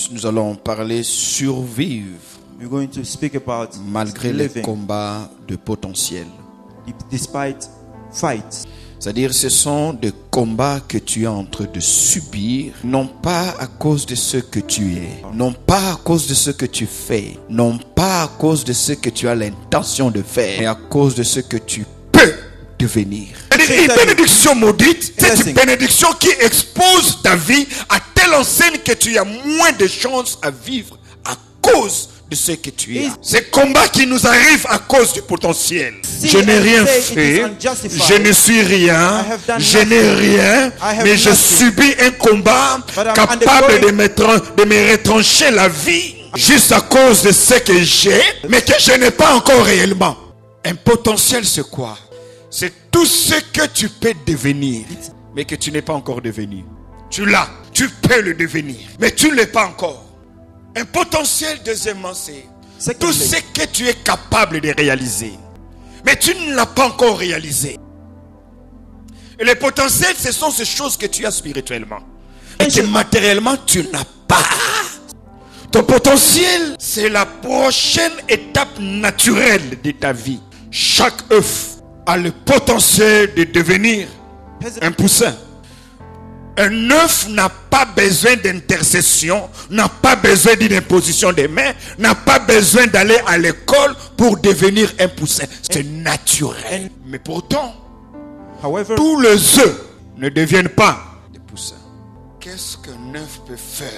plus, nous allons parler survivre We're going to speak about malgré les living combats de potentiel. despite fights. C'est-à-dire, ce sont des combats que tu es en train de subir, non pas à cause de ce que tu es, non pas à cause de ce que tu fais, non pas à cause de ce que tu as l'intention de faire, mais à cause de ce que tu peux devenir. Une bénédiction maudite, c'est une bénédiction qui expose ta vie à telle enseigne que tu as moins de chances à vivre à cause de ce que tu es. Ces combats qui nous arrivent à cause du potentiel. Je n'ai rien fait, je ne suis rien, je n'ai rien, mais je subis un combat capable de me retrancher la vie juste à cause de ce que j'ai, mais que je n'ai pas encore réellement. Un potentiel, c'est quoi? C'est tout ce que tu peux devenir, mais que tu n'es pas encore devenu. Tu l'as, tu peux le devenir, mais tu ne l'es pas encore. Un potentiel, deuxièmement, c'est tout ce que tu es capable de réaliser, mais tu ne l'as pas encore réalisé. Et le potentiel, ce sont ces choses que tu as spirituellement et que matériellement tu n'as pas. Ton potentiel, c'est la prochaine étape naturelle de ta vie. Chaque œuf a le potentiel de devenir un poussin. Un œuf n'a pas besoin d'intercession, n'a pas besoin d'une imposition des mains, n'a pas besoin d'aller à l'école pour devenir un poussin. C'est naturel. Mais pourtant, However, tous les œufs ne deviennent pas des poussins. Qu'est-ce qu'un œuf peut faire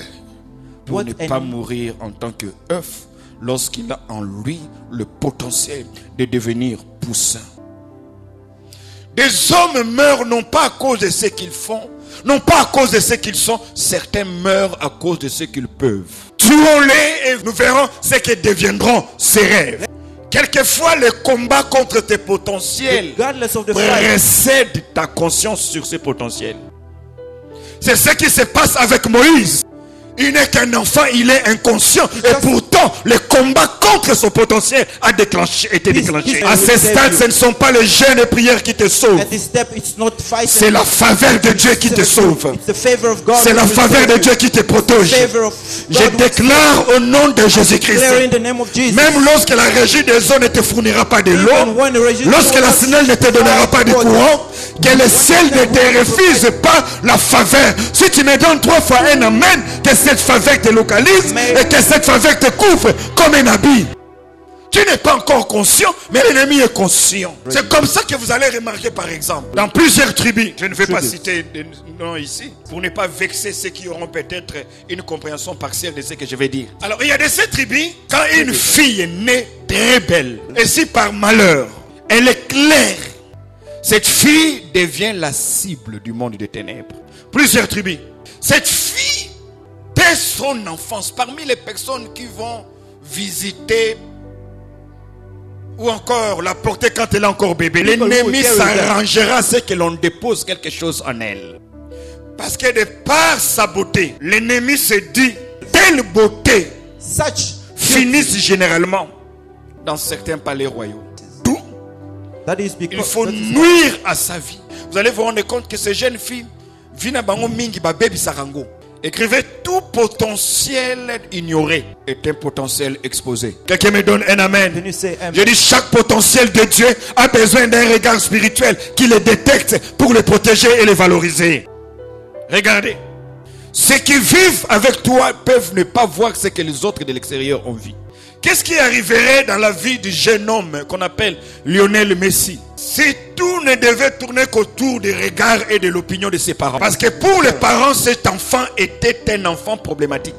pour ne pas mourir en tant qu'œuf lorsqu'il a en lui le potentiel de devenir poussin? Des hommes meurent non pas à cause de ce qu'ils font, non pas à cause de ce qu'ils sont. Certains meurent à cause de ce qu'ils peuvent. Tuons-les et nous verrons ce que deviendront ces rêves. Quelquefois, le combat contre tes potentiels précède ta conscience sur ces potentiels. C'est ce qui se passe avec Moïse. Il n'est qu'un enfant, il est inconscient. Et pourtant, le combat contre son potentiel a été déclenché. À ce stade, ce ne sont pas les jeûnes et prières qui te sauvent. C'est la faveur de Dieu qui te sauve. C'est la faveur de Dieu qui te protège. Je déclare au nom de Jésus-Christ, même lorsque la régie des eaux ne te fournira pas de l'eau, lorsque la Seigneur ne te donnera pas de courant, que le ciel ne te refuse pas la faveur. Si tu me donnes 3 fois un amen, que cette faveur te localise et que cette faveur te couvre comme un habit. Tu n'es pas encore conscient, mais l'ennemi est conscient. C'est comme ça que vous allez remarquer, par exemple, dans plusieurs tribus, je ne vais pas citer de nom ici, pour ne pas vexer ceux qui auront peut-être une compréhension partielle de ce que je vais dire. Alors, il y a de ces tribus, quand une fille est née très belle, et si par malheur, elle est claire, cette fille devient la cible du monde des ténèbres. Plusieurs tribus. Cette fille, dès son enfance, parmi les personnes qui vont visiter ou encore la porter quand elle est encore bébé, l'ennemi s'arrangera à ce que l'on dépose quelque chose en elle. Parce que de par sa beauté, l'ennemi se dit, telle beauté finissent généralement dans certains palais royaux. D'où il faut nuire à sa vie. Vous allez vous rendre compte que ces jeunes filles, écrivez, tout potentiel ignoré est un potentiel exposé. Quelqu'un me donne un amen. Je dis, chaque potentiel de Dieu a besoin d'un regard spirituel qui le détecte pour le protéger et le valoriser. Regardez, ceux qui vivent avec toi peuvent ne pas voir ce que les autres de l'extérieur ont vu. Qu'est-ce qui arriverait dans la vie du jeune homme qu'on appelle Lionel Messi si tout ne devait tourner qu'autour des regards et de l'opinion de ses parents? Parce que pour les parents, cet enfant était un enfant problématique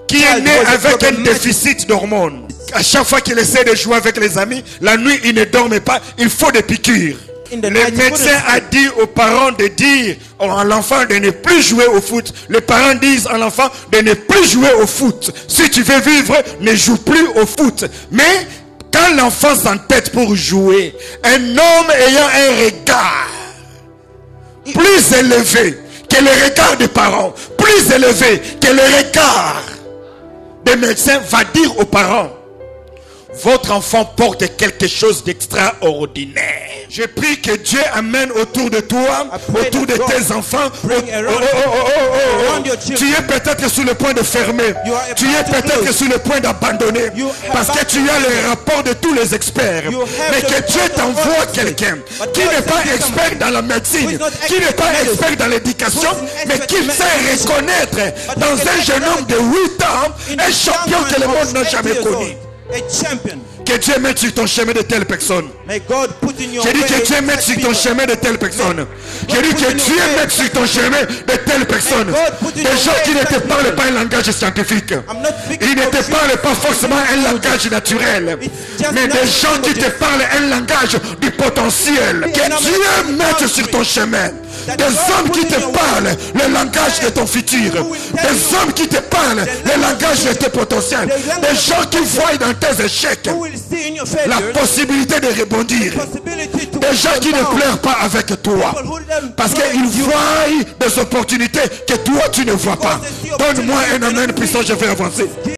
qui est né avec un déficit d'hormones. À chaque fois qu'il essaie de jouer avec les amis, la nuit il ne dormait pas, il faut des piqûres. Le médecin a dit aux parents de dire à l'enfant de ne plus jouer au foot. Les parents disent à l'enfant de ne plus jouer au foot. Si tu veux vivre, ne joue plus au foot. Mais quand l'enfant s'entête pour jouer, un homme ayant un regard plus élevé que le regard des parents, plus élevé que le regard des médecins, va dire aux parents, votre enfant porte quelque chose d'extraordinaire. Je prie que Dieu amène autour de toi, autour de tes enfants. Tu es peut-être sur le point de fermer. Tu es peut-être sur le point d'abandonner. Parce que tu as les rapports de tous les experts. Mais que Dieu t'envoie quelqu'un qui n'est pas expert dans la médecine, qui n'est pas expert dans l'éducation, mais qui sait reconnaître dans un jeune homme de 8 ans un champion que le monde n'a jamais connu. Que Dieu mette sur ton chemin de telles personnes. J'ai dit que Dieu mette sur ton chemin de telles personnes. J'ai dit que Dieu mette sur ton chemin de telles personnes. Des gens qui ne te parlent pas un langage scientifique. Ils ne te parlent pas forcément un langage naturel. Mais des gens qui te parlent un langage du potentiel. Que Dieu mette sur ton chemin. Des hommes qui te parlent le langage de ton futur. Des hommes qui te parlent le langage de tes potentiels. Des gens qui voient dans tes échecs la possibilité de rebondir. Des gens qui ne pleurent pas avec toi. Parce qu'ils voient des opportunités que toi tu ne vois pas. Donne-moi un amen puissant, je vais avancer.